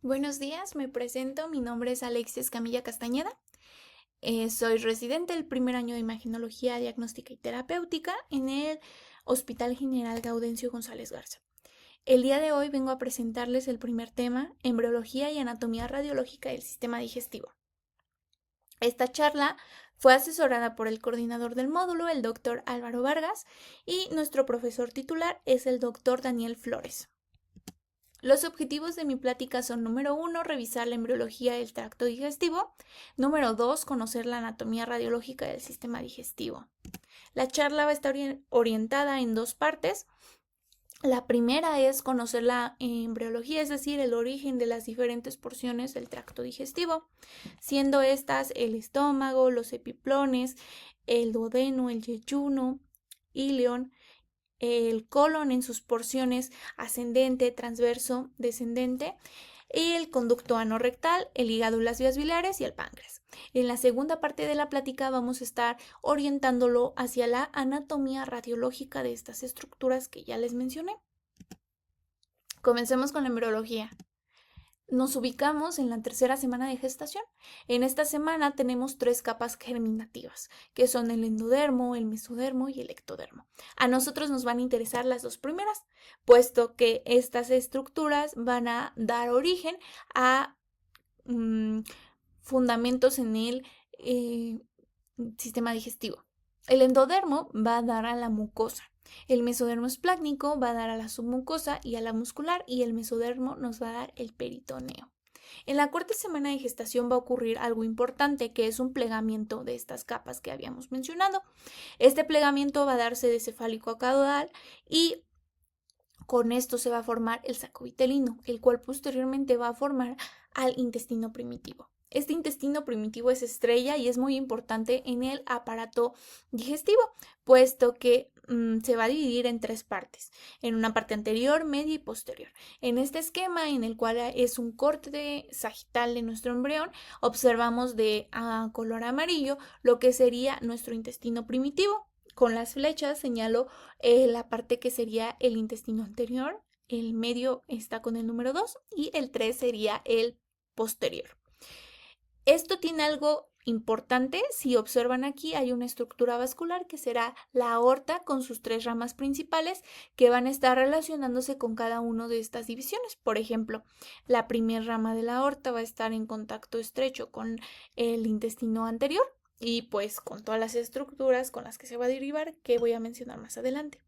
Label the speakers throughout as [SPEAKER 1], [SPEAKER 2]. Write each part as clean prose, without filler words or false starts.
[SPEAKER 1] Buenos días, me presento, mi nombre es Alexis Camilla Castañeda. Soy residente del primer año de Imagenología Diagnóstica y Terapéutica en el Hospital General Gaudencio González Garza. El día de hoy vengo a presentarles el primer tema, embriología y anatomía radiológica del sistema digestivo. Esta charla fue asesorada por el coordinador del módulo, el doctor Álvaro Vargas, y nuestro profesor titular es el doctor Daniel Flores. Los objetivos de mi plática son: número 1, revisar la embriología del tracto digestivo; número 2, conocer la anatomía radiológica del sistema digestivo. La charla va a estar orientada en dos partes. La primera es conocer la embriología, es decir, el origen de las diferentes porciones del tracto digestivo, siendo estas el estómago, los epiplones, el duodeno, el yeyuno, ileón, el colon en sus porciones ascendente, transverso, descendente, y el conducto anorrectal, el hígado y las vías biliares y el páncreas. En la segunda parte de la plática vamos a estar orientándolo hacia la anatomía radiológica de estas estructuras que ya les mencioné. Comencemos con la embriología. Nos ubicamos en la tercera semana de gestación. En esta semana tenemos 3 capas germinativas, que son el endodermo, el mesodermo y el ectodermo. A nosotros nos van a interesar las 2 primeras, puesto que estas estructuras van a dar origen a fundamentos en el sistema digestivo. El endodermo va a dar a la mucosa. El mesodermo esplácnico va a dar a la submucosa y a la muscular, y el mesodermo nos va a dar el peritoneo. En la cuarta semana de gestación va a ocurrir algo importante, que es un plegamiento de estas capas que habíamos mencionado. Este plegamiento va a darse de cefálico a caudal y con esto se va a formar el saco vitelino, el cual posteriormente va a formar al intestino primitivo. Este intestino primitivo es estrella y es muy importante en el aparato digestivo, puesto que se va a dividir en 3 partes, en una parte anterior, media y posterior. En este esquema, en el cual es un corte sagital de nuestro embrión, observamos de color amarillo lo que sería nuestro intestino primitivo. Con las flechas señalo la parte que sería el intestino anterior, el medio está con el número 2 y el 3 sería el posterior. Esto tiene algo importante. Si observan aquí, hay una estructura vascular que será la aorta con sus 3 ramas principales que van a estar relacionándose con cada una de estas divisiones. Por ejemplo, la primera rama de la aorta va a estar en contacto estrecho con el intestino anterior y pues con todas las estructuras con las que se va a derivar, que voy a mencionar más adelante.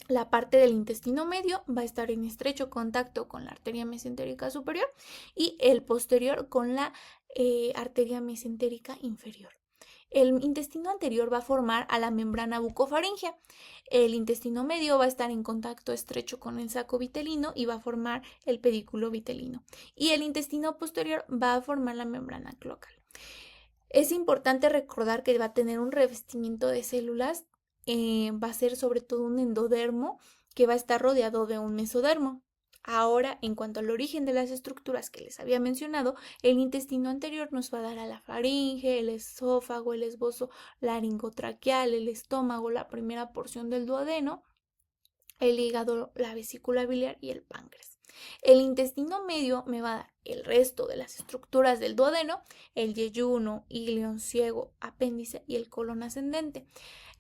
[SPEAKER 1] La parte del intestino medio va a estar en estrecho contacto con la arteria mesentérica superior y el posterior con la arteria mesentérica inferior. El intestino anterior va a formar a la membrana bucofaringea. El intestino medio va a estar en contacto estrecho con el saco vitelino y va a formar el pedículo vitelino. Y el intestino posterior va a formar la membrana cloacal. Es importante recordar que va a tener un revestimiento de células, va a ser sobre todo un endodermo que va a estar rodeado de un mesodermo. Ahora, en cuanto al origen de las estructuras que les había mencionado, el intestino anterior nos va a dar a la faringe, el esófago, el esbozo laringotraqueal, el estómago, la primera porción del duodeno, el hígado, la vesícula biliar y el páncreas. El intestino medio me va a dar el resto de las estructuras del duodeno, el yeyuno, ileón, ciego, apéndice y el colon ascendente.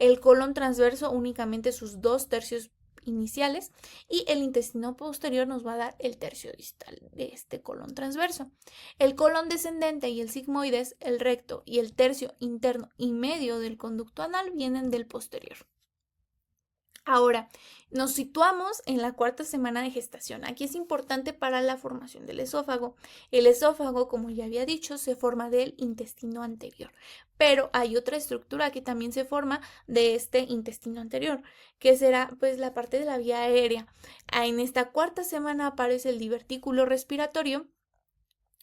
[SPEAKER 1] El colon transverso únicamente sus 2/3 iniciales, y el intestino posterior nos va a dar el tercio distal de este colon transverso. El colon descendente y el sigmoides, el recto y el tercio interno y medio del conducto anal vienen del posterior. Ahora, nos situamos en la cuarta semana de gestación. Aquí es importante para la formación del esófago. El esófago, como ya había dicho, se forma del intestino anterior, pero hay otra estructura que también se forma de este intestino anterior, que será pues la parte de la vía aérea. En esta cuarta semana aparece el divertículo respiratorio,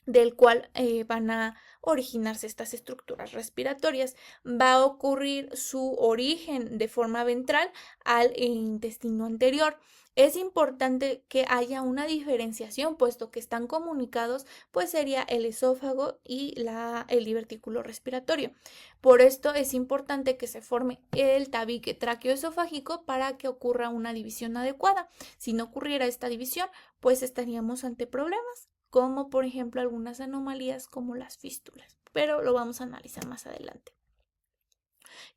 [SPEAKER 1] del cual van a originarse estas estructuras respiratorias. Va a ocurrir su origen de forma ventral al intestino anterior. Es importante que haya una diferenciación, puesto que están comunicados, pues sería el esófago y el divertículo respiratorio. Por esto es importante que se forme el tabique traqueoesofágico para que ocurra una división adecuada. Si no ocurriera esta división, pues estaríamos ante problemas. como por ejemplo algunas anomalías como las fístulas, pero lo vamos a analizar más adelante.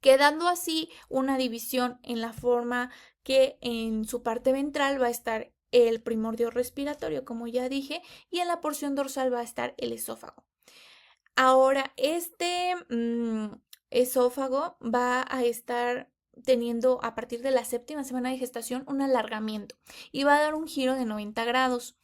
[SPEAKER 1] Quedando así una división en la forma que en su parte ventral va a estar el primordio respiratorio, como ya dije, y en la porción dorsal va a estar el esófago. Ahora, este esófago va a estar teniendo a partir de la 7ª semana de gestación un alargamiento y va a dar un giro de 90 grados.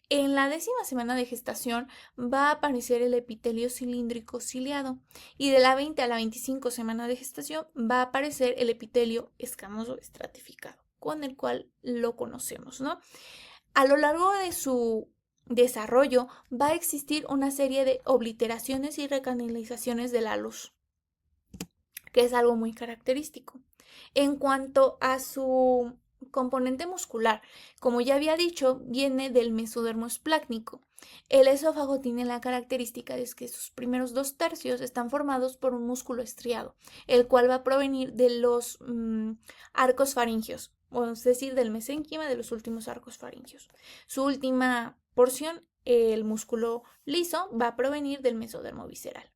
[SPEAKER 1] En la 10ª semana de gestación va a aparecer el epitelio cilíndrico ciliado y de la 20 a la 25 semana de gestación va a aparecer el epitelio escamoso estratificado, con el cual lo conocemos, ¿no? A lo largo de su desarrollo va a existir una serie de obliteraciones y recanalizaciones de la luz, que es algo muy característico. En cuanto a su componente muscular, como ya había dicho, viene del mesodermo esplácnico. El esófago tiene la característica de que sus primeros 2/3 están formados por un músculo estriado, el cual va a provenir de los arcos faringeos, o es decir, del mesénquima de los últimos arcos faringeos. Su última porción, el músculo liso, va a provenir del mesodermo visceral.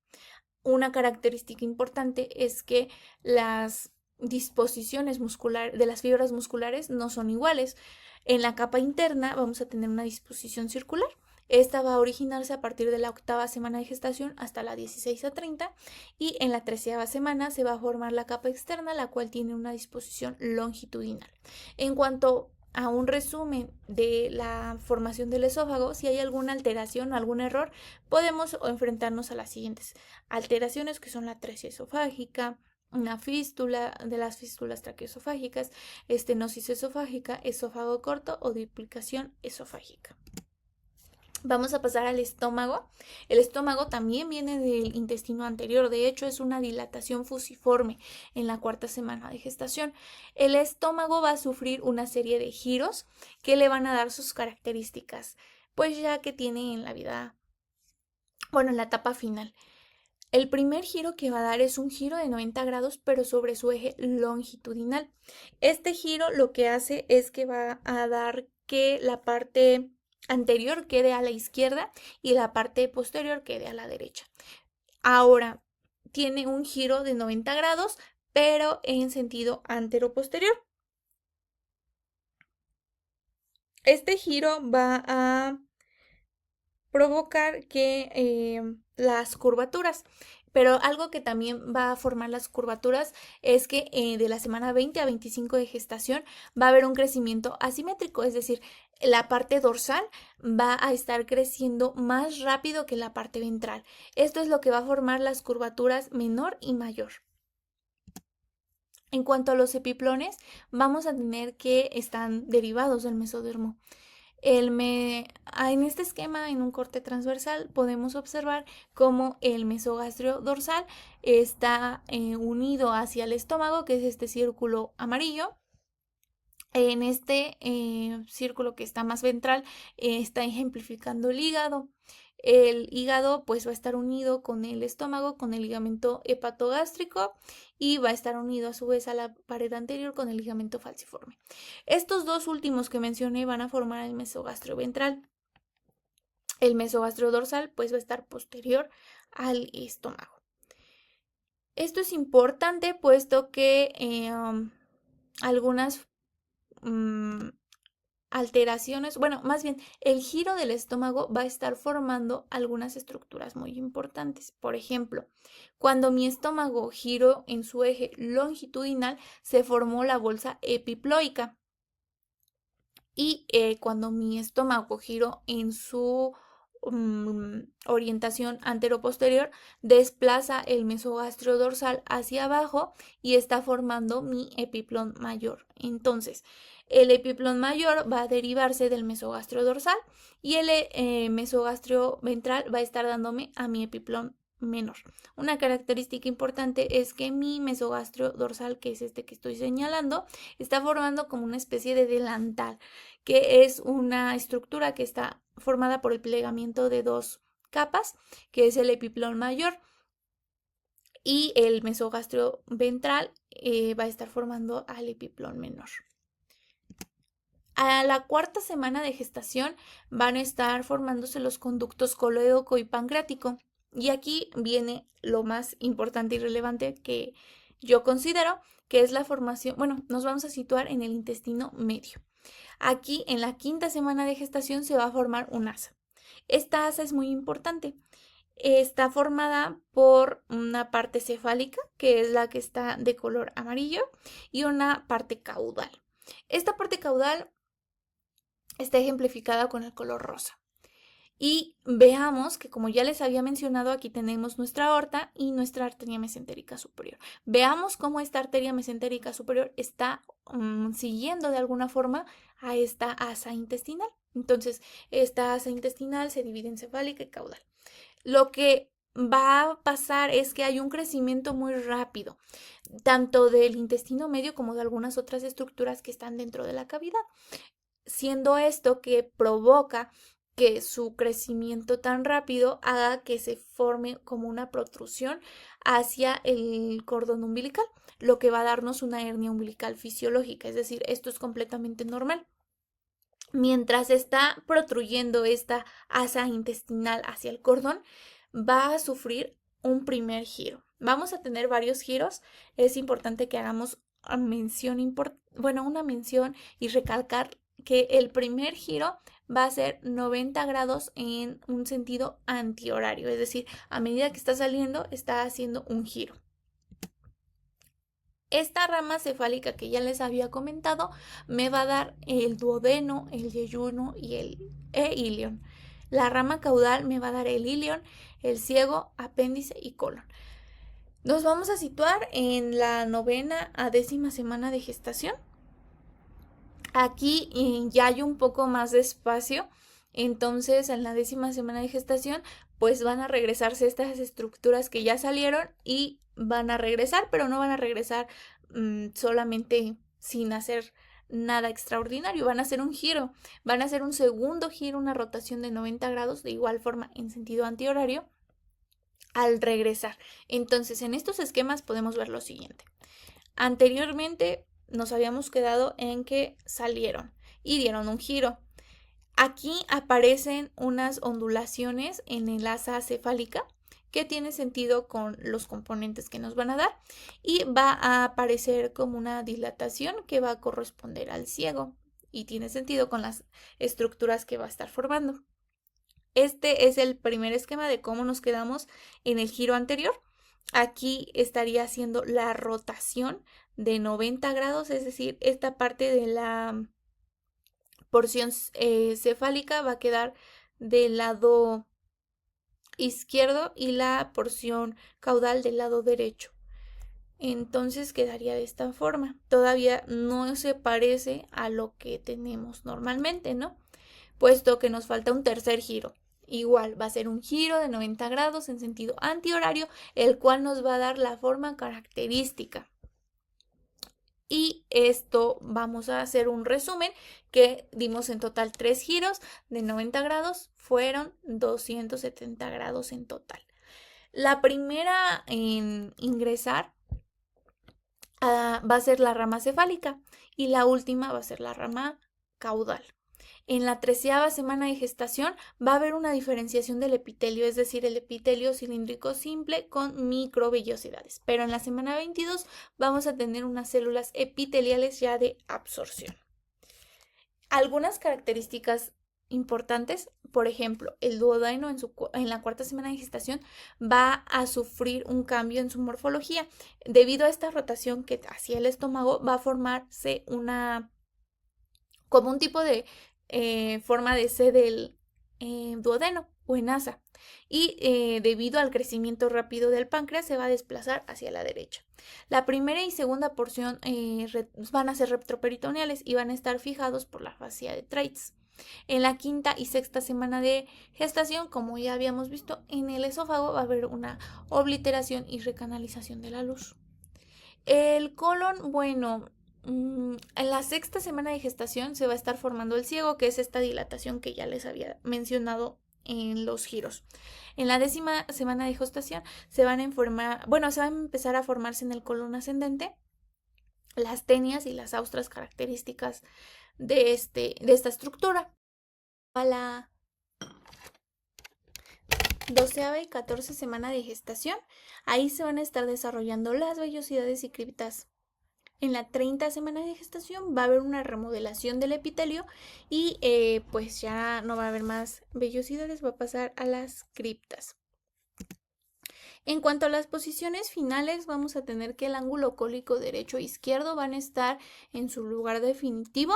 [SPEAKER 1] Una característica importante es que las disposiciones de las fibras musculares no son iguales. En la capa interna vamos a tener una disposición circular. Esta va a originarse a partir de la 8ª semana de gestación hasta la 16 a 30 y en la 13ª semana se va a formar la capa externa, la cual tiene una disposición longitudinal. En cuanto a un resumen de la formación del esófago, si hay alguna alteración o algún error, podemos enfrentarnos a las siguientes alteraciones, que son la atresia esofágica, una fístula, de las fístulas traqueoesofágicas, estenosis esofágica, esófago corto o duplicación esofágica. Vamos a pasar al estómago. El estómago también viene del intestino anterior, de hecho es una dilatación fusiforme en la 4ª semana de gestación. El estómago va a sufrir una serie de giros que le van a dar sus características, pues ya que tiene en la vida, en la etapa final. El primer giro que va a dar es un giro de 90 grados, pero sobre su eje longitudinal. Este giro lo que hace es que va a dar que la parte anterior quede a la izquierda y la parte posterior quede a la derecha. Ahora, tiene un giro de 90 grados, pero en sentido antero-posterior. Este giro va a provocar que las curvaturas, pero algo que también va a formar las curvaturas es que de la semana 20 a 25 de gestación va a haber un crecimiento asimétrico, es decir, la parte dorsal va a estar creciendo más rápido que la parte ventral. Esto es lo que va a formar las curvaturas menor y mayor. En cuanto a los epiplones, vamos a tener que están derivados del mesodermo. En este esquema, en un corte transversal, podemos observar cómo el mesogastrio dorsal está unido hacia el estómago, que es este círculo amarillo. En este círculo que está más ventral está ejemplificando el hígado. El hígado pues va a estar unido con el estómago, con el ligamento hepatogástrico y va a estar unido a su vez a la pared anterior con el ligamento falciforme. Estos dos últimos que mencioné van a formar el mesogastrio ventral. El mesogastrio dorsal pues va a estar posterior al estómago. Esto es importante puesto que algunas alteraciones, más bien el giro del estómago va a estar formando algunas estructuras muy importantes. Por ejemplo, cuando mi estómago giró en su eje longitudinal, se formó la bolsa epiploica. Y cuando mi estómago giró en su orientación anteroposterior, desplaza el mesogastrio dorsal hacia abajo y está formando mi epiplón mayor. Entonces, el epiplón mayor va a derivarse del mesogastrio dorsal y el mesogastrio ventral va a estar dándome a mi epiplón menor. Una característica importante es que mi mesogastrio dorsal, que es este que estoy señalando, está formando como una especie de delantal, que es una estructura que está formada por el plegamiento de dos capas, que es el epiplón mayor, y el mesogastrio ventral va a estar formando al epiplón menor. A la cuarta semana de gestación van a estar formándose los conductos coloédoco y pancreático. Y aquí viene lo más importante y relevante que yo considero, que es la formación, bueno, nos vamos a situar en el intestino medio. Aquí en la quinta semana de gestación se va a formar un asa. Esta asa es muy importante. Está formada por una parte cefálica, que es la que está de color amarillo, y una parte caudal. Esta parte caudal está ejemplificada con el color rosa. Y veamos que, como ya les había mencionado, aquí tenemos nuestra aorta y nuestra arteria mesentérica superior. Veamos cómo esta arteria mesentérica superior está siguiendo de alguna forma a esta asa intestinal. Entonces, esta asa intestinal se divide en cefálica y caudal. Lo que va a pasar es que hay un crecimiento muy rápido, tanto del intestino medio como de algunas otras estructuras que están dentro de la cavidad, siendo esto que provoca que su crecimiento tan rápido haga que se forme como una protrusión hacia el cordón umbilical, lo que va a darnos una hernia umbilical fisiológica, es decir, esto es completamente normal. Mientras está protruyendo esta asa intestinal hacia el cordón, va a sufrir un primer giro. Vamos a tener varios giros. Es importante que hagamos una mención y recalcar que el primer giro va a ser 90 grados en un sentido antihorario, es decir, a medida que está saliendo, está haciendo un giro. Esta rama cefálica que ya les había comentado me va a dar el duodeno, el yeyuno y el ilion. La rama caudal me va a dar el ilion, el ciego, apéndice y colon. Nos vamos a situar en la 9ª a 10ª semana de gestación. Aquí ya hay un poco más de espacio, entonces en la 10ª semana de gestación pues van a regresarse estas estructuras que ya salieron y van a regresar, pero no van a regresar solamente sin hacer nada extraordinario, van a hacer un giro, van a hacer un segundo giro, una rotación de 90 grados, de igual forma en sentido antihorario, al regresar. Entonces en estos esquemas podemos ver lo siguiente. Anteriormente nos habíamos quedado en que salieron y dieron un giro. Aquí aparecen unas ondulaciones en el asa cefálica que tiene sentido con los componentes que nos van a dar y va a aparecer como una dilatación que va a corresponder al ciego y tiene sentido con las estructuras que va a estar formando. Este es el primer esquema de cómo nos quedamos en el giro anterior. Aquí estaría haciendo la rotación de 90 grados, es decir, esta parte de la porción cefálica va a quedar del lado izquierdo y la porción caudal del lado derecho. Entonces quedaría de esta forma. Todavía no se parece a lo que tenemos normalmente, ¿no? Puesto que nos falta un tercer giro. Igual va a ser un giro de 90 grados en sentido antihorario, el cual nos va a dar la forma característica. Y esto vamos a hacer un resumen que dimos en total 3 giros de 90 grados, fueron 270 grados en total. La primera en ingresar va a ser la rama cefálica y la última va a ser la rama caudal. En la 13ª semana de gestación va a haber una diferenciación del epitelio, es decir, el epitelio cilíndrico simple con microvellosidades. Pero en la semana 22 vamos a tener unas células epiteliales ya de absorción. Algunas características importantes, por ejemplo, el duodeno en la 4ª semana de gestación va a sufrir un cambio en su morfología. Debido a esta rotación que hacia el estómago va a formarse como un tipo de forma de C del duodeno o en asa y debido al crecimiento rápido del páncreas se va a desplazar hacia la derecha. La primera y segunda porción van a ser retroperitoneales y van a estar fijados por la fascia de Treitz. En la 5ª y 6ª semana de gestación, como ya habíamos visto, en el esófago va a haber una obliteración y recanalización de la luz. El colon, bueno, en la 6ª semana de gestación se va a estar formando el ciego, que es esta dilatación que ya les había mencionado en los giros. En la 10ª semana de gestación se van a empezar a formarse en el colon ascendente las tenias y las austras características de esta estructura. A la 12ª y 14 semana de gestación, ahí se van a estar desarrollando las vellosidades y criptas. En la 30 semana de gestación va a haber una remodelación del epitelio y pues ya no va a haber más vellosidades, va a pasar a las criptas. En cuanto a las posiciones finales, vamos a tener que el ángulo cólico derecho e izquierdo van a estar en su lugar definitivo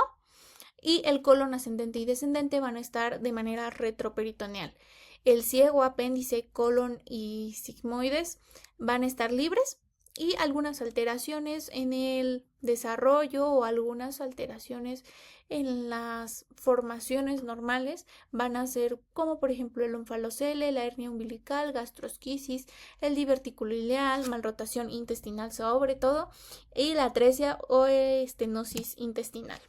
[SPEAKER 1] y el colon ascendente y descendente van a estar de manera retroperitoneal. El ciego, apéndice, colon y sigmoides van a estar libres y algunas alteraciones en el desarrollo o algunas alteraciones en las formaciones normales van a ser como por ejemplo el onfalocele, la hernia umbilical, gastrosquisis, el divertículo ileal, malrotación intestinal sobre todo y la atresia o estenosis intestinal.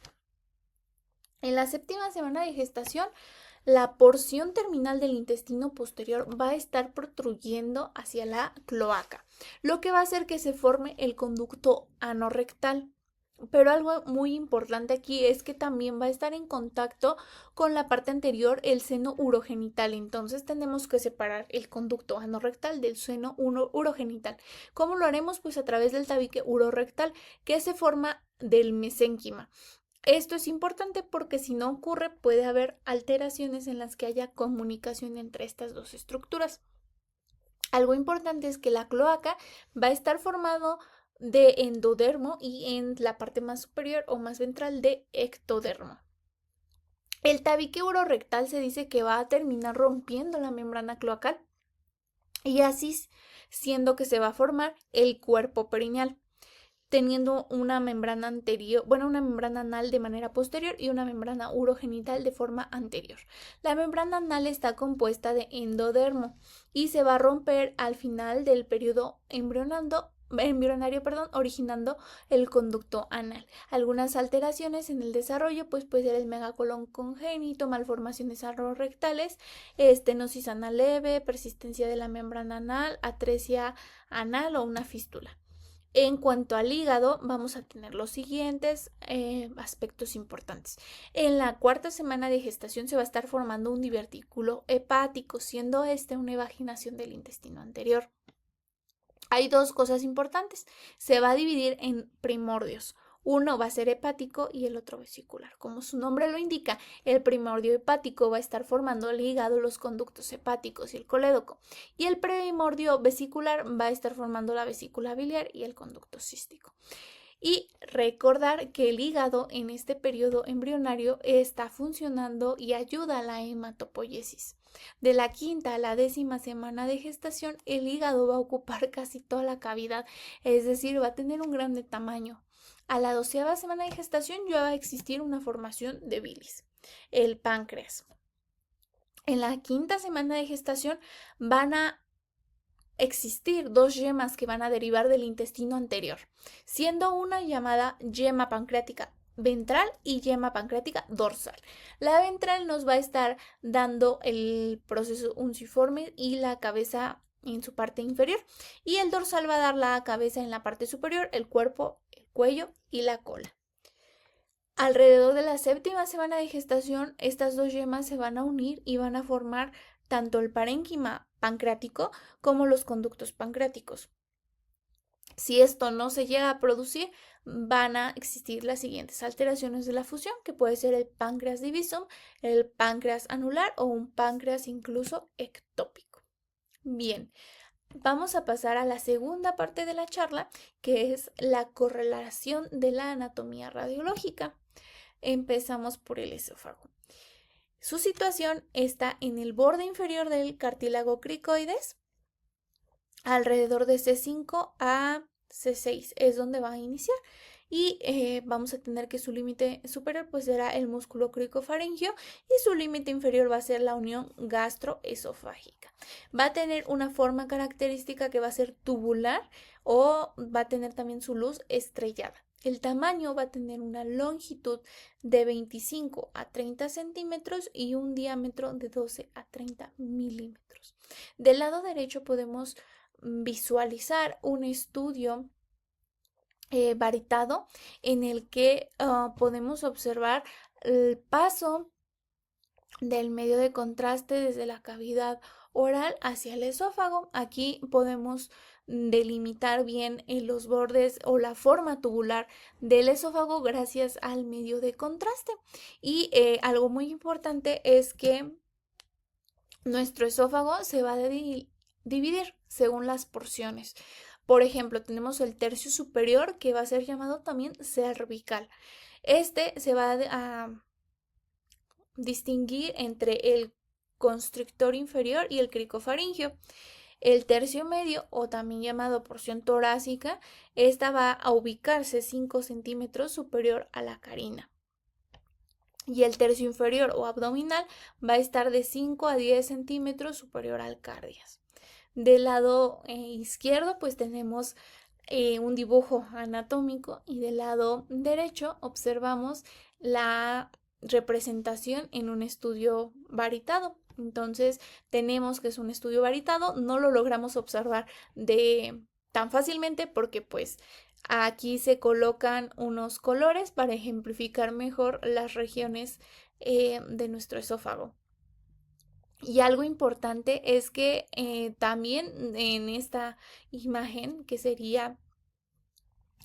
[SPEAKER 1] En la 7ª semana de gestación, la porción terminal del intestino posterior va a estar protruyendo hacia la cloaca, lo que va a hacer que se forme el conducto anorrectal. Pero algo muy importante aquí es que también va a estar en contacto con la parte anterior, el seno urogenital. Entonces tenemos que separar el conducto anorrectal del seno urogenital. ¿Cómo lo haremos? Pues a través del tabique urorectal que se forma del mesénquima. Esto es importante porque si no ocurre puede haber alteraciones en las que haya comunicación entre estas dos estructuras. Algo importante es que la cloaca va a estar formado de endodermo y en la parte más superior o más ventral de ectodermo. El tabique urorectal se dice que va a terminar rompiendo la membrana cloacal y así siendo que se va a formar el cuerpo perineal, teniendo una membrana anterior, una membrana anal de manera posterior y una membrana urogenital de forma anterior. La membrana anal está compuesta de endodermo y se va a romper al final del periodo embrionario, originando el conducto anal. Algunas alteraciones en el desarrollo pues puede ser el megacolon congénito, malformaciones anorrectales, estenosis anal leve, persistencia de la membrana anal, atresia anal o una fístula. En cuanto al hígado, vamos a tener los siguientes aspectos importantes. En la 4ª semana de gestación se va a estar formando un divertículo hepático, siendo este una evaginación del intestino anterior. Hay dos cosas importantes. Se va a dividir en primordios. Uno va a ser hepático y el otro vesicular. Como su nombre lo indica, el primordio hepático va a estar formando el hígado, los conductos hepáticos y el colédoco. Y el primordio vesicular va a estar formando la vesícula biliar y el conducto cístico. Y recordar que el hígado en este periodo embrionario está funcionando y ayuda a la hematopoiesis. De la 5ª a la 10ª semana de gestación, el hígado va a ocupar casi toda la cavidad, es decir, va a tener un grande tamaño. A la 12ª semana de gestación ya va a existir una formación de bilis, el páncreas. En la 5ª semana de gestación van a existir dos yemas que van a derivar del intestino anterior, siendo una llamada yema pancreática ventral y yema pancreática dorsal. La ventral nos va a estar dando el proceso unciforme y la cabeza en su parte inferior, y el dorsal va a dar la cabeza en la parte superior, el cuerpo, el cuello y la cola. Alrededor de la 7ª semana de gestación, estas dos yemas se van a unir y van a formar tanto el parénquima pancreático como los conductos pancreáticos. Si esto no se llega a producir, van a existir las siguientes alteraciones de la fusión, que puede ser el páncreas divisum, el páncreas anular o un páncreas incluso ectópico. Bien, vamos a pasar a la segunda parte de la charla, que es la correlación de la anatomía radiológica. Empezamos por el esófago. Su situación está en el borde inferior del cartílago cricoides, alrededor de C5 a C6 es donde va a iniciar, y vamos a tener que su límite superior pues será el músculo cricofaringio y su límite inferior va a ser la unión gastroesofágica. Va a tener una forma característica que va a ser tubular o va a tener también su luz estrellada. El tamaño va a tener una longitud de 25 a 30 centímetros y un diámetro de 12 a 30 milímetros. Del lado derecho podemos visualizar un estudio varitado en el que podemos observar el paso del medio de contraste desde la cavidad oral hacia el esófago. Aquí podemos delimitar bien los bordes o la forma tubular del esófago gracias al medio de contraste. Y algo muy importante es que nuestro esófago se va a dividir según las porciones. Por ejemplo, tenemos el tercio superior, que va a ser llamado también cervical. Este se va a distinguir entre el constrictor inferior y el cricofaringio. El tercio medio, o también llamado porción torácica, esta va a ubicarse 5 centímetros superior a la carina. Y el tercio inferior o abdominal va a estar de 5 a 10 centímetros superior al cardias. Del lado izquierdo pues tenemos un dibujo anatómico, y del lado derecho observamos la representación en un estudio varitado. Entonces tenemos que es un estudio varitado, no lo logramos observar de tan fácilmente porque pues aquí se colocan unos colores para ejemplificar mejor las regiones de nuestro esófago. Y algo importante es que también en esta imagen, que sería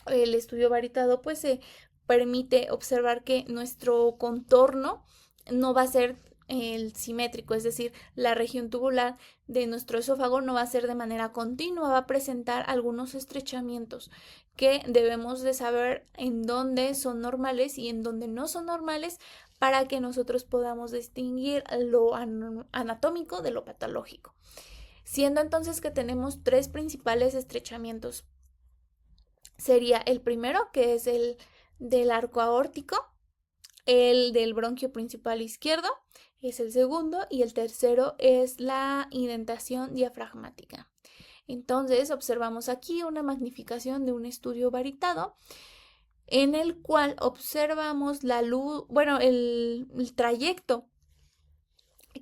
[SPEAKER 1] el estudio varitado, pues se permite observar que nuestro contorno no va a ser el simétrico, es decir, la región tubular de nuestro esófago no va a ser de manera continua, va a presentar algunos estrechamientos que debemos de saber en dónde son normales y en dónde no son normales para que nosotros podamos distinguir lo anatómico de lo patológico. Siendo entonces que tenemos tres principales estrechamientos. Sería el primero, que es el del arco aórtico, el del bronquio principal izquierdo es el segundo, y el tercero es la indentación diafragmática. Entonces observamos aquí una magnificación de un estudio varitado en el cual observamos la luz, bueno, el trayecto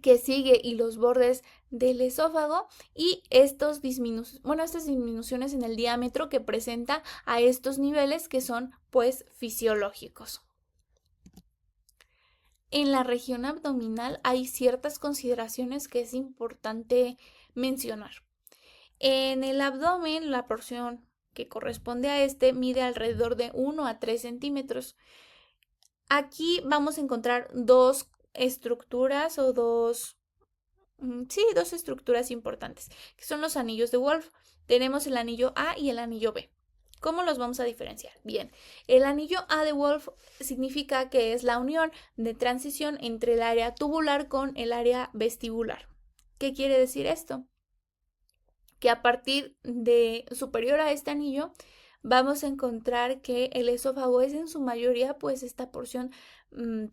[SPEAKER 1] que sigue y los bordes del esófago, y estas disminuciones en el diámetro que presenta a estos niveles que son pues fisiológicos. En la región abdominal hay ciertas consideraciones que es importante mencionar. En el abdomen, la porción que corresponde a este mide alrededor de 1 a 3 centímetros. Aquí vamos a encontrar dos estructuras o dos estructuras importantes, que son los anillos de Wolf. Tenemos el anillo A y el anillo B. ¿Cómo los vamos a diferenciar? Bien, el anillo A de Wolf significa que es la unión de transición entre el área tubular con el área vestibular. ¿Qué quiere decir esto? Que a partir de superior a este anillo vamos a encontrar que el esófago es en su mayoría pues esta porción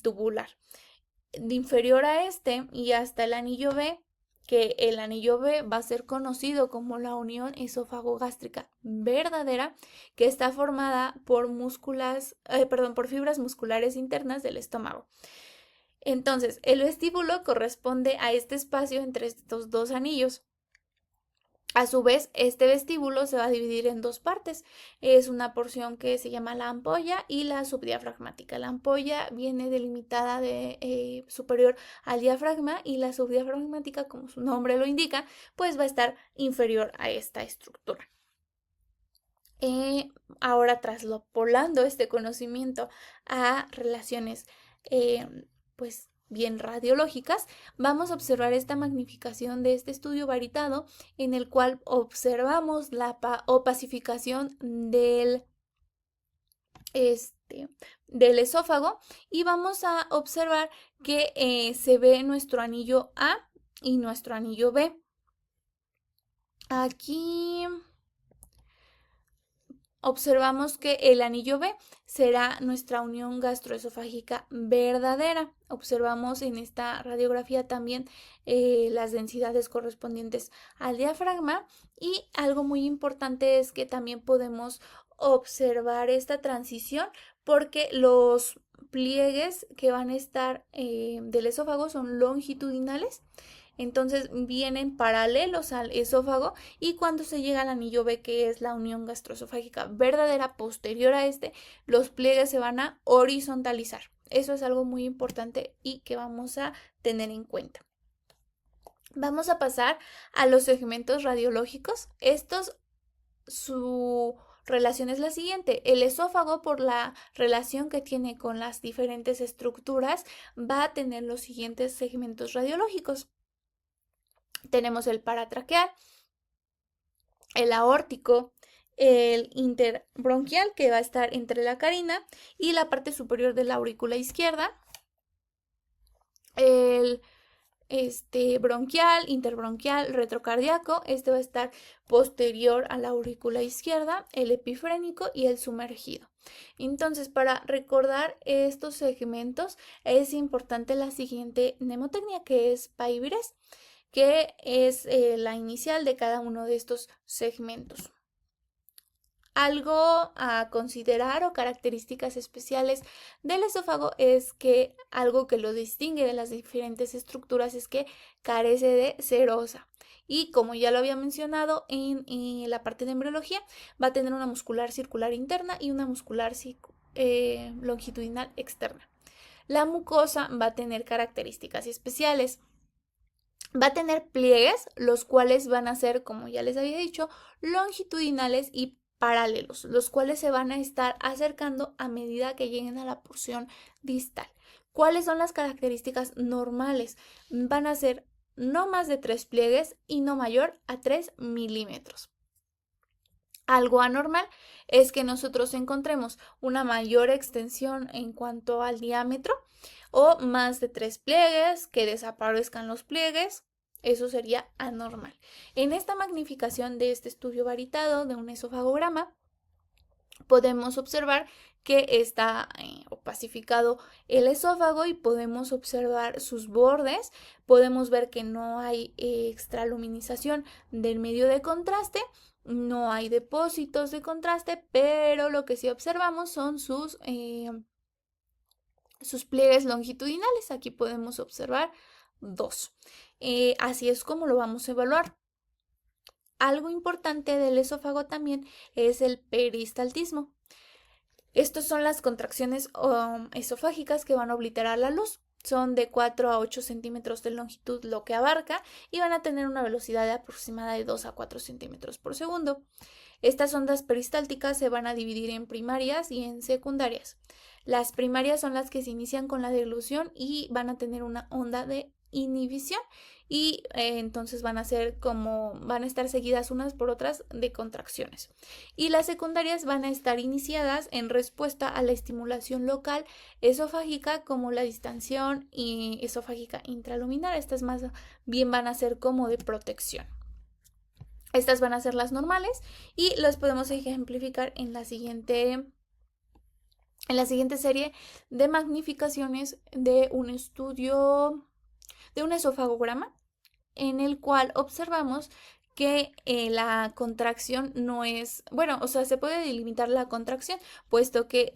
[SPEAKER 1] tubular. De inferior a este y hasta el anillo B, que el anillo B va a ser conocido como la unión esófago-gástrica verdadera, que está formada por por fibras musculares internas del estómago. Entonces, el vestíbulo corresponde a este espacio entre estos dos anillos. A su vez, este vestíbulo se va a dividir en dos partes. Es una porción que se llama la ampolla y la subdiafragmática. La ampolla viene delimitada de superior al diafragma, y la subdiafragmática, como su nombre lo indica, pues va a estar inferior a esta estructura. Ahora, traslapolando este conocimiento a relaciones pues bien radiológicas, vamos a observar esta magnificación de este estudio varitado, en el cual observamos la opacificación del esófago, y vamos a observar que se ve nuestro anillo A y nuestro anillo B. Aquí observamos que el anillo B será nuestra unión gastroesofágica verdadera. Observamos en esta radiografía también las densidades correspondientes al diafragma, y algo muy importante es que también podemos observar esta transición porque los pliegues que van a estar del esófago son longitudinales. Entonces vienen paralelos al esófago y cuando se llega al anillo B, que es la unión gastroesofágica verdadera posterior a este, los pliegues se van a horizontalizar. Eso es algo muy importante y que vamos a tener en cuenta. Vamos a pasar a los segmentos radiológicos. Su relación es la siguiente. El esófago, por la relación que tiene con las diferentes estructuras, va a tener los siguientes segmentos radiológicos. Tenemos el paratraqueal, el aórtico, el interbronquial, que va a estar entre la carina y la parte superior de la aurícula izquierda, el bronquial, interbronquial, retrocardíaco. Este va a estar posterior a la aurícula izquierda, el epifrénico y el sumergido. Entonces, para recordar estos segmentos es importante la siguiente mnemotecnia, que es PAIBRES, que es la inicial de cada uno de estos segmentos. Algo a considerar o características especiales del esófago es que algo que lo distingue de las diferentes estructuras es que carece de serosa. Y como ya lo había mencionado en la parte de embriología, va a tener una muscular circular interna y una muscular longitudinal externa. La mucosa va a tener características especiales. Va a tener pliegues, los cuales van a ser, como ya les había dicho, longitudinales y paralelos, los cuales se van a estar acercando a medida que lleguen a la porción distal. ¿Cuáles son las características normales? Van a ser no más de 3 pliegues y no mayor a 3 milímetros. Algo anormal es que nosotros encontremos una mayor extensión en cuanto al diámetro o más de 3 pliegues, que desaparezcan los pliegues. Eso sería anormal. En esta magnificación de este estudio varitado de un esofagograma, podemos observar que está opacificado el esófago y podemos observar sus bordes. Podemos ver que no hay extraluminización del medio de contraste, no hay depósitos de contraste, pero lo que sí observamos son sus pliegues longitudinales. Aquí podemos observar 2. Así es como lo vamos a evaluar. Algo importante del esófago también es el peristaltismo. Estas son las contracciones esofágicas que van a obliterar la luz. Son de 4 a 8 centímetros de longitud lo que abarca y van a tener una velocidad aproximada de 2 a 4 centímetros por segundo. Estas ondas peristálticas se van a dividir en primarias y en secundarias. Las primarias son las que se inician con la deglución y van a tener una onda de inhibición y entonces van a estar seguidas unas por otras de contracciones. Y las secundarias van a estar iniciadas en respuesta a la estimulación local esofágica, como la distensión y esofágica intraluminar. Estas más bien van a ser como de protección. Estas van a ser las normales y las podemos ejemplificar en la siguiente serie de magnificaciones de un estudio de un esofagograma, en el cual observamos que la contracción no es, bueno, o sea, se puede delimitar la contracción, puesto que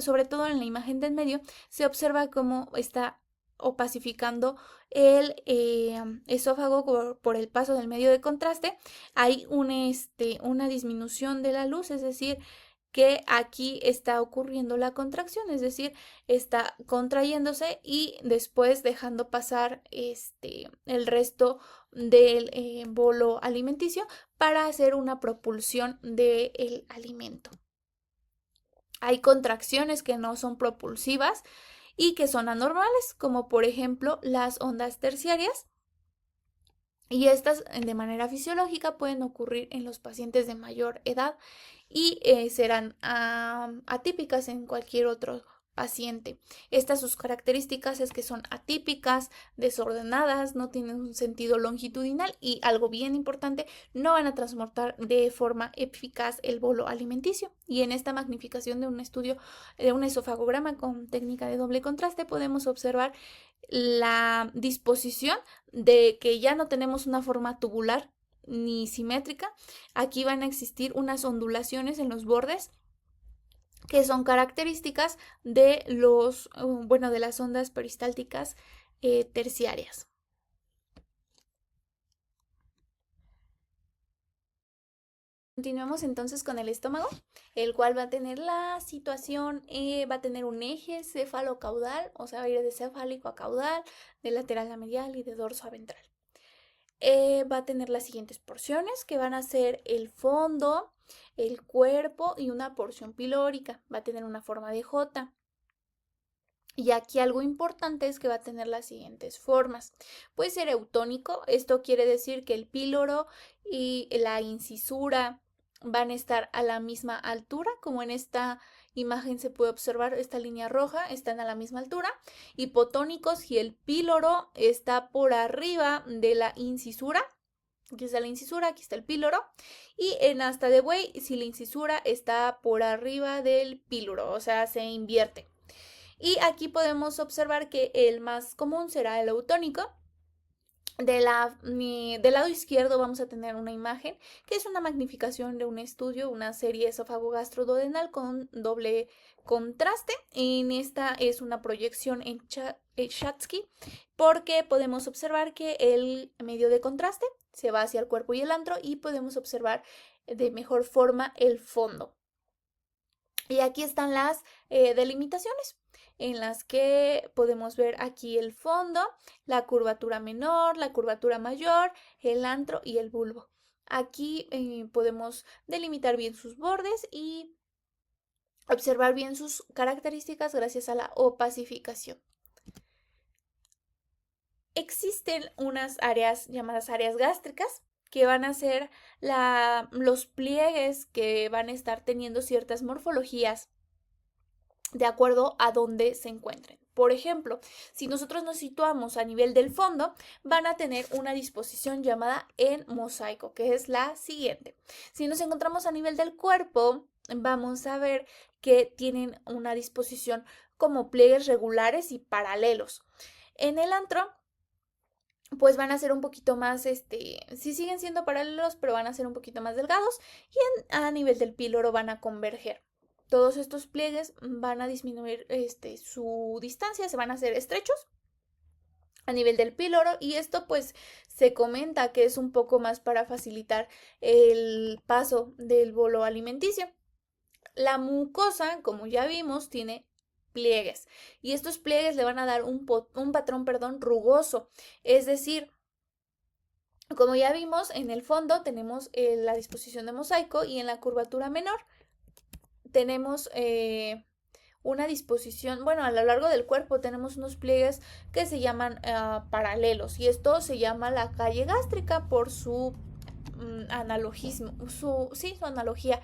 [SPEAKER 1] sobre todo en la imagen del medio, se observa cómo está opacificando el esófago por el paso del medio de contraste. Hay una disminución de la luz, es decir, que aquí está ocurriendo la contracción, es decir, está contrayéndose y después dejando pasar el resto del bolo alimenticio para hacer una propulsión del alimento. Hay contracciones que no son propulsivas y que son anormales, como por ejemplo las ondas terciarias. Y estas de manera fisiológica pueden ocurrir en los pacientes de mayor edad y serán atípicas en cualquier otro paciente. Sus características es que son atípicas, desordenadas, no tienen un sentido longitudinal y algo bien importante, no van a transportar de forma eficaz el bolo alimenticio. Y en esta magnificación de un estudio de un esofagograma con técnica de doble contraste podemos observar la disposición de que ya no tenemos una forma tubular ni simétrica. Aquí van a existir unas ondulaciones en los bordes que son características de de las ondas peristálticas terciarias. Continuemos entonces con el estómago, el cual va a tener la situación, va a tener un eje céfalo-caudal, o sea, va a ir de cefálico a caudal, de lateral a medial y de dorso a ventral. Va a tener las siguientes porciones, que van a ser el fondo, el cuerpo y una porción pilórica. Va a tener una forma de J. Y aquí algo importante es que va a tener las siguientes formas. Puede ser eutónico, esto quiere decir que el píloro y la incisura van a estar a la misma altura, como en esta imagen se puede observar, esta línea roja están a la misma altura. Hipotónicos, si el píloro está por arriba de la incisura, aquí está la incisura, aquí está el píloro, y en asta de buey, si la incisura está por arriba del píloro, o sea, se invierte. Y aquí podemos observar que el más común será el eutónico. Del lado izquierdo vamos a tener una imagen que es una magnificación de un estudio, una serie esófago-gastroduodenal con doble contraste. En esta es una proyección en Schatzky porque podemos observar que el medio de contraste se va hacia el cuerpo y el antro y podemos observar de mejor forma el fondo. Y aquí están las delimitaciones en las que podemos ver aquí el fondo, la curvatura menor, la curvatura mayor, el antro y el bulbo. Aquí podemos delimitar bien sus bordes y observar bien sus características gracias a la opacificación. Existen unas áreas llamadas áreas gástricas que van a ser los pliegues que van a estar teniendo ciertas morfologías de acuerdo a dónde se encuentren. Por ejemplo, si nosotros nos situamos a nivel del fondo, van a tener una disposición llamada en mosaico, que es la siguiente. Si nos encontramos a nivel del cuerpo, vamos a ver que tienen una disposición como pliegues regulares y paralelos. En el antro, pues van a ser un poquito más, sí siguen siendo paralelos, pero van a ser un poquito más delgados y a nivel del píloro van a converger. Todos estos pliegues van a disminuir su distancia, se van a hacer estrechos a nivel del píloro y esto pues se comenta que es un poco más para facilitar el paso del bolo alimenticio. La mucosa, como ya vimos, tiene pliegues y estos pliegues le van a dar un patrón, rugoso, es decir, como ya vimos, en el fondo tenemos la disposición de mosaico y en la curvatura menor tenemos una disposición, bueno, a lo largo del cuerpo tenemos unos pliegues que se llaman paralelos y esto se llama la calle gástrica por su analogismo, su analogía.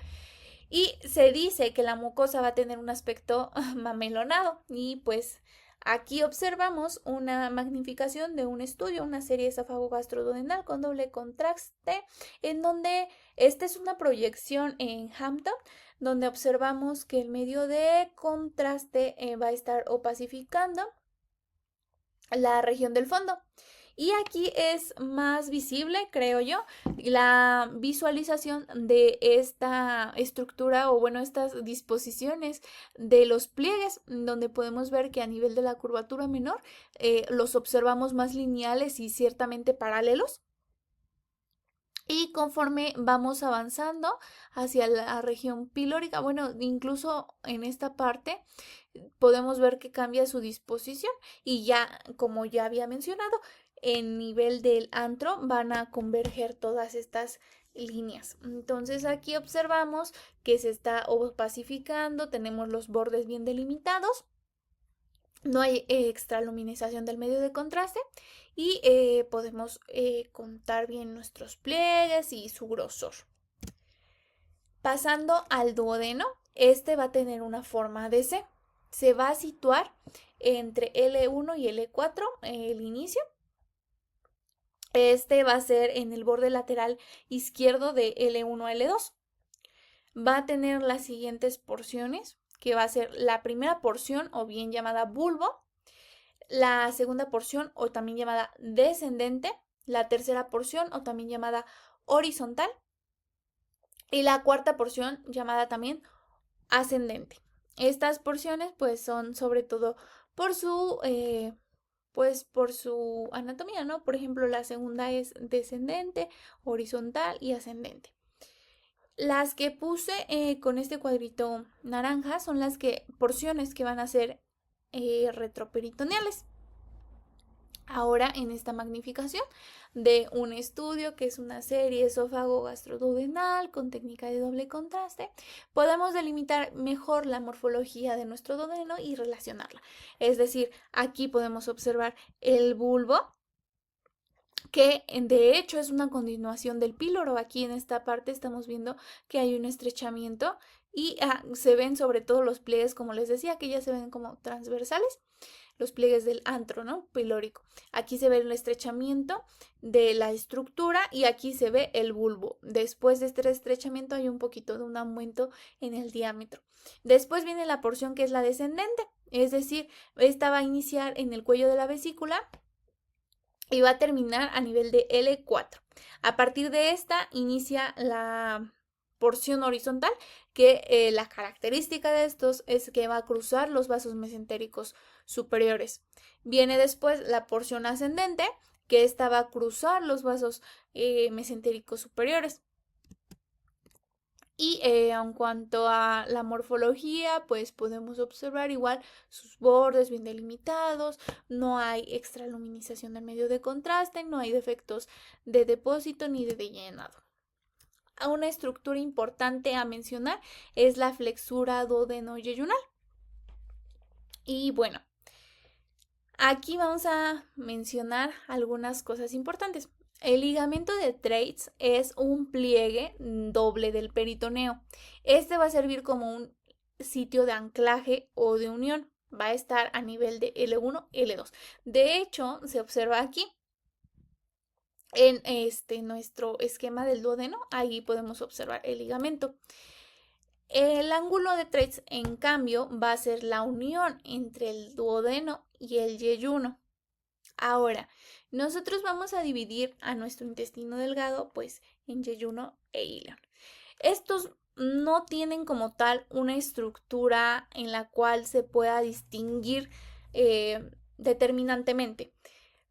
[SPEAKER 1] Y se dice que la mucosa va a tener un aspecto mamelonado y pues aquí observamos una magnificación de un estudio, una serie esófago-gastroduodenal con doble contraste, en donde esta es una proyección en Hampton, donde observamos que el medio de contraste va a estar opacificando la región del fondo. Y aquí es más visible, creo yo, la visualización de esta estructura o bueno, estas disposiciones de los pliegues, donde podemos ver que a nivel de la curvatura menor los observamos más lineales y ciertamente paralelos. Y conforme vamos avanzando hacia la región pilórica, bueno, incluso en esta parte podemos ver que cambia su disposición y ya, como ya había mencionado, en nivel del antro van a converger todas estas líneas. Entonces aquí observamos que se está opacificando, tenemos los bordes bien delimitados, no hay extraluminización del medio de contraste y podemos contar bien nuestros pliegues y su grosor. Pasando al duodeno, este va a tener una forma de C. Se va a situar entre L1 y L4, el inicio. Este va a ser en el borde lateral izquierdo de L1 a L2. Va a tener las siguientes porciones, que va a ser la primera porción o bien llamada bulbo, la segunda porción o también llamada descendente, la tercera porción o también llamada horizontal y la cuarta porción llamada también ascendente. Estas porciones pues son sobre todo por su por su anatomía, ¿no? Por ejemplo, la segunda es descendente, horizontal y ascendente. Las que puse con este cuadrito naranja son las porciones que van a ser retroperitoneales. Ahora, en esta magnificación de un estudio que es una serie esófago-gastroduodenal con técnica de doble contraste, podemos delimitar mejor la morfología de nuestro duodeno y relacionarla. Es decir, aquí podemos observar el bulbo, que de hecho es una continuación del píloro. Aquí en esta parte estamos viendo que hay un estrechamiento y se ven sobre todo los pliegues, como les decía, que ya se ven como transversales, los pliegues del antro, ¿no? Pilórico. Aquí se ve el estrechamiento de la estructura y aquí se ve el bulbo. Después de este estrechamiento hay un poquito de un aumento en el diámetro. Después viene la porción que es la descendente, es decir, esta va a iniciar en el cuello de la vesícula y va a terminar a nivel de L4. A partir de esta inicia la porción horizontal, que la característica de estos es que va a cruzar los vasos mesentéricos superiores. Viene después la porción ascendente, que esta va a cruzar los vasos mesentéricos superiores. Y en cuanto a la morfología, pues podemos observar igual sus bordes bien delimitados, no hay extraluminización del medio de contraste, no hay defectos de depósito ni de llenado. Una estructura importante a mencionar es la flexura duodeno-yeyunal. Y bueno, aquí vamos a mencionar algunas cosas importantes. El ligamento de Treitz es un pliegue doble del peritoneo. Este va a servir como un sitio de anclaje o de unión. Va a estar a nivel de L1, L2. De hecho, se observa aquí en nuestro esquema del duodeno. Ahí podemos observar el ligamento. El ángulo de Treitz, en cambio, va a ser la unión entre el duodeno y el yeyuno. Ahora, nosotros vamos a dividir a nuestro intestino delgado pues en yeyuno e ilion. Estos no tienen como tal una estructura en la cual se pueda distinguir determinantemente.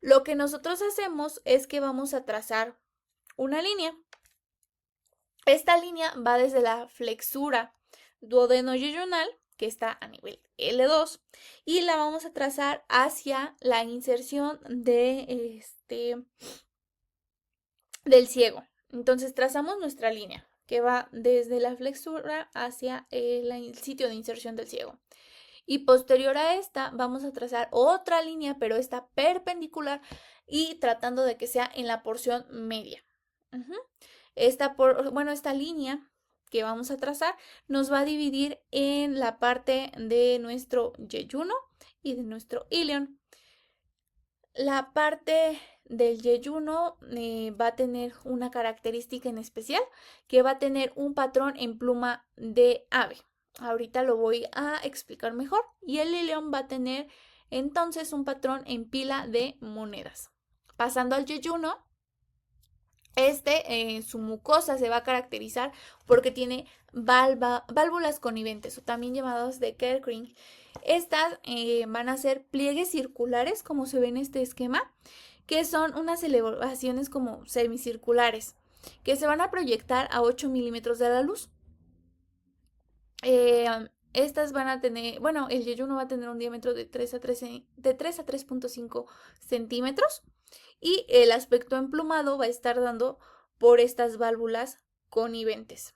[SPEAKER 1] Lo que nosotros hacemos es que vamos a trazar una línea. Esta línea va desde la flexura duodeno-yeyunal, que está a nivel L2, y la vamos a trazar hacia la inserción del ciego. Entonces trazamos nuestra línea que va desde la flexura hacia el sitio de inserción del ciego. Y posterior a esta vamos a trazar otra línea, pero esta perpendicular y tratando de que sea en la porción media. Esta línea que vamos a trazar nos va a dividir en la parte de nuestro yeyuno y de nuestro ilion. La parte del yeyuno va a tener una característica en especial, que va a tener un patrón en pluma de ave. Ahorita lo voy a explicar mejor. Y el ilion va a tener entonces un patrón en pila de monedas. Pasando al yeyuno, su mucosa se va a caracterizar porque tiene válvulas conniventes o también llamadas de Kerckring. Estas van a ser pliegues circulares, como se ve en este esquema, que son unas elevaciones como semicirculares, que se van a proyectar a 8 milímetros de la luz. Estas van a tener, el yeyuno va a tener un diámetro de 3 a 3.5 centímetros y el aspecto emplumado va a estar dando por estas válvulas conniventes.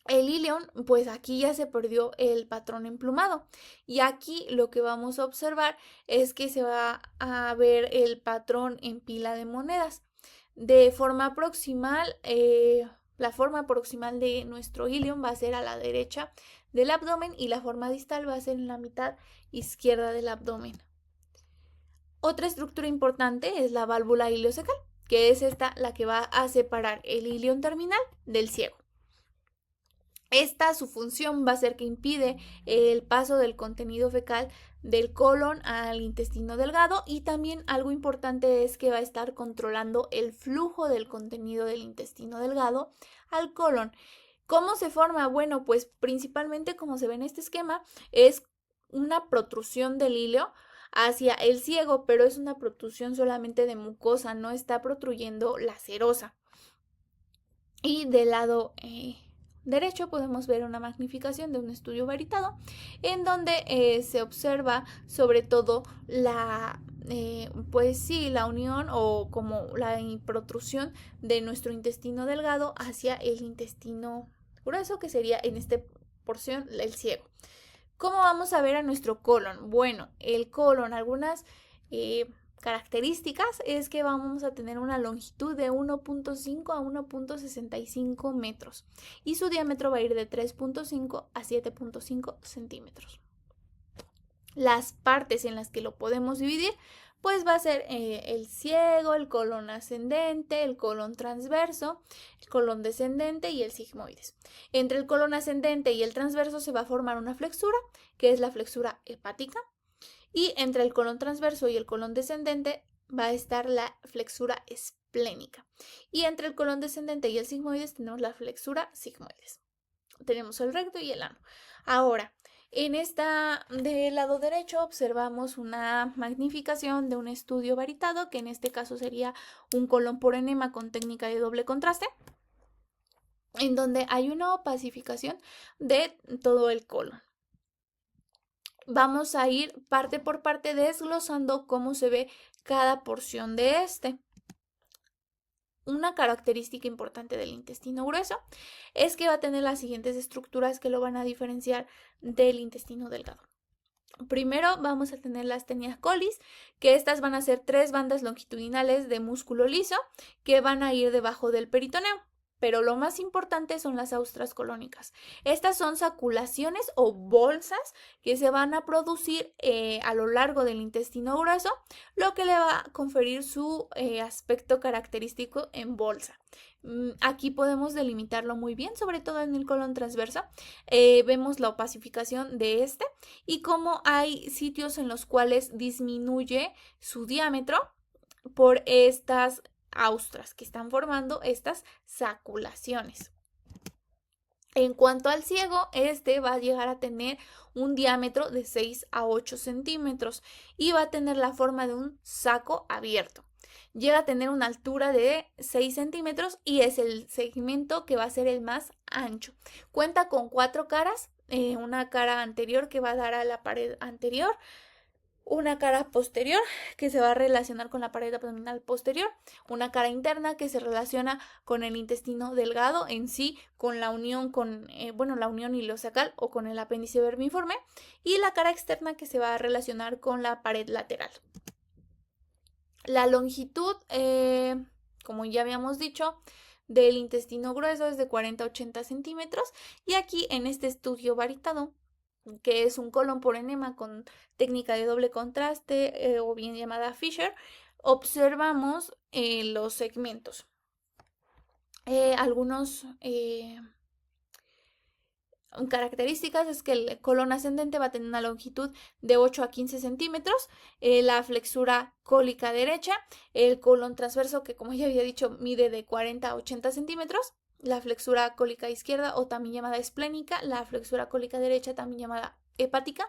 [SPEAKER 1] El ilion, pues aquí ya se perdió el patrón emplumado y aquí lo que vamos a observar es que se va a ver el patrón en pila de monedas. De forma proximal, la forma proximal de nuestro ilion va a ser a la derecha del abdomen y la forma distal va a ser en la mitad izquierda del abdomen. Otra estructura importante es la válvula iliocecal, que es esta la que va a separar el ilion terminal del ciego. Su función va a ser que impide el paso del contenido fecal del colon al intestino delgado y también algo importante es que va a estar controlando el flujo del contenido del intestino delgado al colon. ¿Cómo se forma? Bueno, pues principalmente como se ve en este esquema es una protrusión del ilio hacia el ciego, pero es una protrusión solamente de mucosa, no está protruyendo la serosa. Y del lado derecho podemos ver una magnificación de un estudio varitado en donde se observa sobre todo pues sí, la unión o como la protrusión de nuestro intestino delgado hacia el intestino grueso, que sería en esta porción el ciego. ¿Cómo vamos a ver a nuestro colon? Bueno, el colon, algunas características es que vamos a tener una longitud de 1.5 a 1.65 metros y su diámetro va a ir de 3.5 a 7.5 centímetros. Las partes en las que lo podemos dividir pues va a ser el ciego, el colon ascendente, el colon transverso, el colon descendente y el sigmoides. Entre el colon ascendente y el transverso se va a formar una flexura, que es la flexura hepática, y entre el colon transverso y el colon descendente va a estar la flexura esplénica. Y entre el colon descendente y el sigmoides tenemos la flexura sigmoides. Tenemos el recto y el ano. Ahora, en esta del lado derecho observamos una magnificación de un estudio varitado, que en este caso sería un colon por enema con técnica de doble contraste, en donde hay una opacificación de todo el colon. Vamos a ir parte por parte desglosando cómo se ve cada porción de este. Una característica importante del intestino grueso es que va a tener las siguientes estructuras que lo van a diferenciar del intestino delgado. Primero vamos a tener las tenias colis, que estas van a ser 3 bandas longitudinales de músculo liso que van a ir debajo del peritoneo. Pero lo más importante son las austras colónicas. Estas son saculaciones o bolsas que se van a producir a lo largo del intestino grueso, lo que le va a conferir su aspecto característico en bolsa. Aquí podemos delimitarlo muy bien, sobre todo en el colon transverso. Vemos la opacificación de este y cómo hay sitios en los cuales disminuye su diámetro por estas austras que están formando estas saculaciones. En cuanto al ciego, este va a llegar a tener un diámetro de 6 a 8 centímetros y va a tener la forma de un saco abierto. Llega a tener una altura de 6 centímetros y es el segmento que va a ser el más ancho. Cuenta con 4 caras, una cara anterior que va a dar a la pared anterior, una cara posterior que se va a relacionar con la pared abdominal posterior, una cara interna que se relaciona con el intestino delgado en sí, con la unión con, la unión ileocecal o con el apéndice vermiforme, y la cara externa que se va a relacionar con la pared lateral. La longitud, como ya habíamos dicho, del intestino grueso es de 40 a 80 centímetros y aquí en este estudio varitado, que es un colon por enema con técnica de doble contraste o bien llamada Fisher, observamos los segmentos. Algunos características es que el colon ascendente va a tener una longitud de 8 a 15 centímetros, la flexura cólica derecha, el colon transverso que como ya había dicho mide de 40 a 80 centímetros, la flexura cólica izquierda o también llamada esplénica, la flexura cólica derecha también llamada hepática,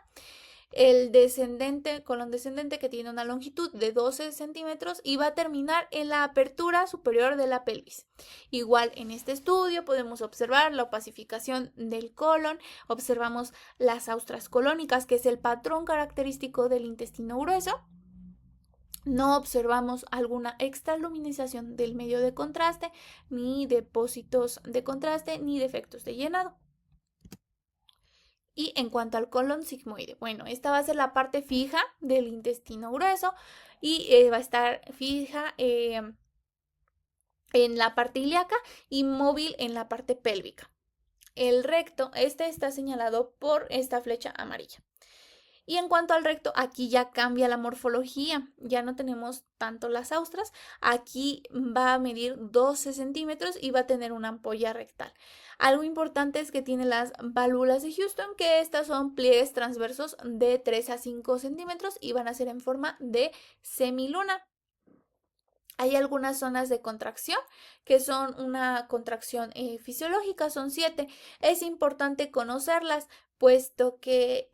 [SPEAKER 1] el descendente, colon descendente que tiene una longitud de 12 centímetros y va a terminar en la apertura superior de la pelvis. Igual en este estudio podemos observar la opacificación del colon, observamos las austras colónicas, que es el patrón característico del intestino grueso. No observamos alguna extraluminización del medio de contraste, ni depósitos de contraste, ni defectos de llenado. Y en cuanto al colon sigmoide, bueno, esta va a ser la parte fija del intestino grueso y va a estar fija en la parte ilíaca y móvil en la parte pélvica. El recto, este está señalado por esta flecha amarilla. Y en cuanto al recto, aquí ya cambia la morfología, ya no tenemos tanto las austras, aquí va a medir 12 centímetros y va a tener una ampolla rectal. Algo importante es que tiene las válvulas de Houston, que estas son pliegues transversos de 3 a 5 centímetros y van a ser en forma de semiluna. Hay algunas zonas de contracción que son una contracción fisiológica, son 7. Es importante conocerlas, puesto que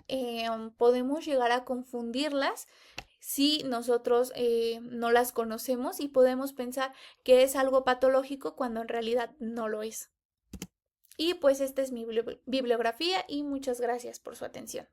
[SPEAKER 1] podemos llegar a confundirlas si nosotros no las conocemos y podemos pensar que es algo patológico cuando en realidad no lo es. Y pues esta es mi bibliografía y muchas gracias por su atención.